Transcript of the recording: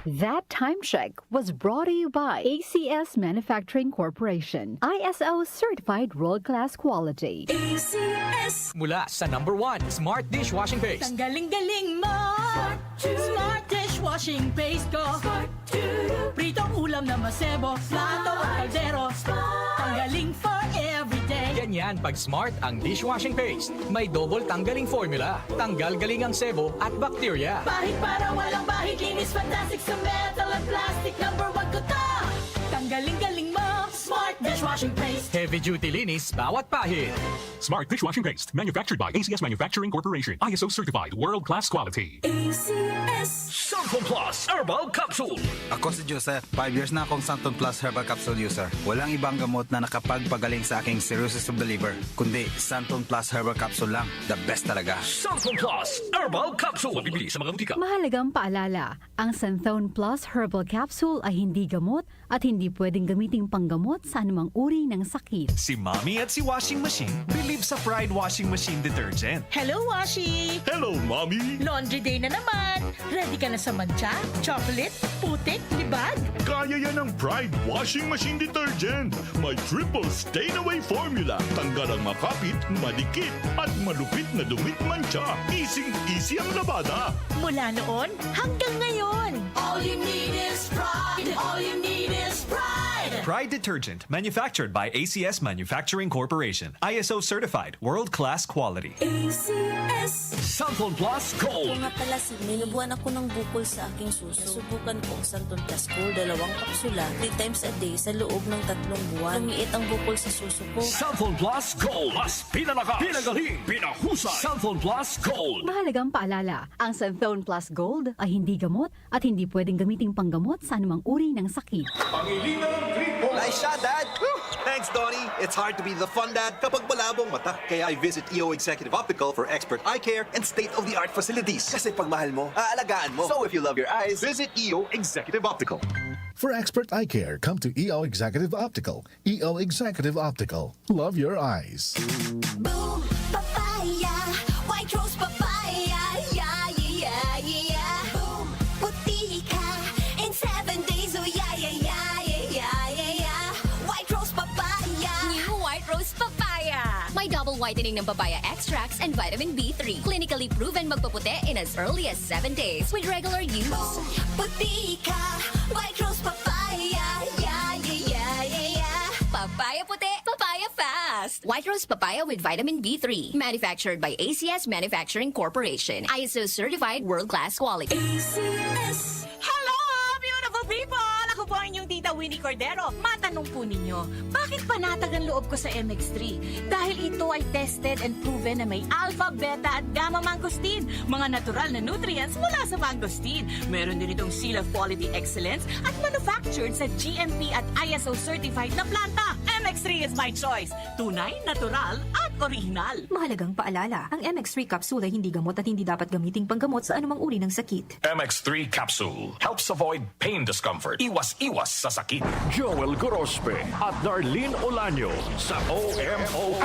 That time check was brought to you by ACS Manufacturing Corporation, ISO certified world-class quality. ACS. Mula sa number 1 Smart Dishwashing Paste. Ang galing-galing mo. Smart dishwashing paste ko. Pritong ulam na masebo. Plato at kaldero. Tanggaling for everyday. Ganyan pag Smart ang dishwashing paste. May double tanggaling formula. Tanggal galing ang sebo at bacteria. Bahid para walang bahid. Linis fantastic sa metal at plastic. Number 1 ko to. Tanggaling-galing mo. Smart dishwashing paste. Heavy duty linis bawat pahid. Smart Dishwashing Paste, manufactured by ACS Manufacturing Corporation. ISO certified, world-class quality. ACS. Santon Plus Herbal Capsule. Ako si Joseph. 5 years na akong Santon Plus Herbal Capsule user. Walang ibang gamot na nakapagpagaling sa aking cirrhosis of the liver, kundi Santon Plus Herbal Capsule lang. The best talaga. Santon Plus Herbal Capsule. Mabibili sa mga butika. Mahalagang paalala, ang Santhone Plus Herbal Capsule ay hindi gamot at hindi pwedeng gamiting panggamot sa anumang uri ng sakit. Si Mommy at si Washing Machine believe sa Pride Washing Machine Detergent. Hello, Washi! Hello, Mommy! Laundry day na naman! Ready ka na sa mancha, chocolate, putik, libag? Kaya yan ang Pride Washing Machine Detergent. May triple stain-away formula. Tanggal ang makapit, madikit, at malupit na dumit mancha. Easy ang labada. Mula noon hanggang ngayon. All you need is pride. All you need is pride. Pride Detergent, manufactured by ACS Manufacturing Corporation. ISO certified, world-class quality. ACS. Santon Plus Gold. Kung nga pala, minubuan ako ng bukol sa aking suso. Subukan ko ang Santon Plus Gold, 2 kapsula, 3 times a day sa loob ng 3 buwan. Lumiit ang bukol sa suso ko. Santon Plus Gold. Mas pinalakas, pinagaling, pinahusay. Santon Plus Gold. Mahalagang paalala, ang Santhone Plus Gold ay hindi gamot at hindi pwedeng gamiting panggamot sa anumang uri ng sakit. Nice shot, Dad! Thanks, Donnie. It's hard to be the fun dad kapag malabong mata. Kaya I visit EO Executive Optical for expert eye care and state-of-the-art facilities. Kasi pag mahal mo, aalagaan mo. So if you love your eyes, visit EO Executive Optical. For expert eye care, come to EO Executive Optical. EO Executive Optical. Love your eyes. Boom, papaya, white rose papaya, yeah, yeah, yeah. Boom, puti ka in 7 days, oh yeah, yeah, yeah, yeah, yeah, yeah. White rose papaya. New White Rose Papaya. May double whitening ng papaya extracts and vitamin B3. Clinically proven magpaputi in as early as 7 days with regular use. Boom, puti ka, white rose papaya, yeah, yeah, yeah, yeah, yeah. Papaya puti, papaya fast. White Rose Papaya with vitamin B3. Manufactured by ACS Manufacturing Corporation. ISO certified world-class quality. ACS. Hello, beautiful people! Ako po ang inyong tita Winnie Cordero. Matanong po ninyo, bakit panatag ang loob ko sa MX3? Dahil ito ay tested and proven na may alpha, beta at gamma mangosteen. Mga natural na nutrients mula sa mangosteen. Meron din itong seal of quality excellence at manufactured sa GMP at ISO certified na planta. MX3 is my choice. Tunay, natural at original. Mahalagang paalala, ang MX3 capsule ay hindi gamot at hindi dapat gamiting panggamot sa anumang uri ng sakit. MX3 Capsule helps avoid pain discomfort. Iwas sa sakit. Joel Gorospe at Darlene Olanyo sa OMOK.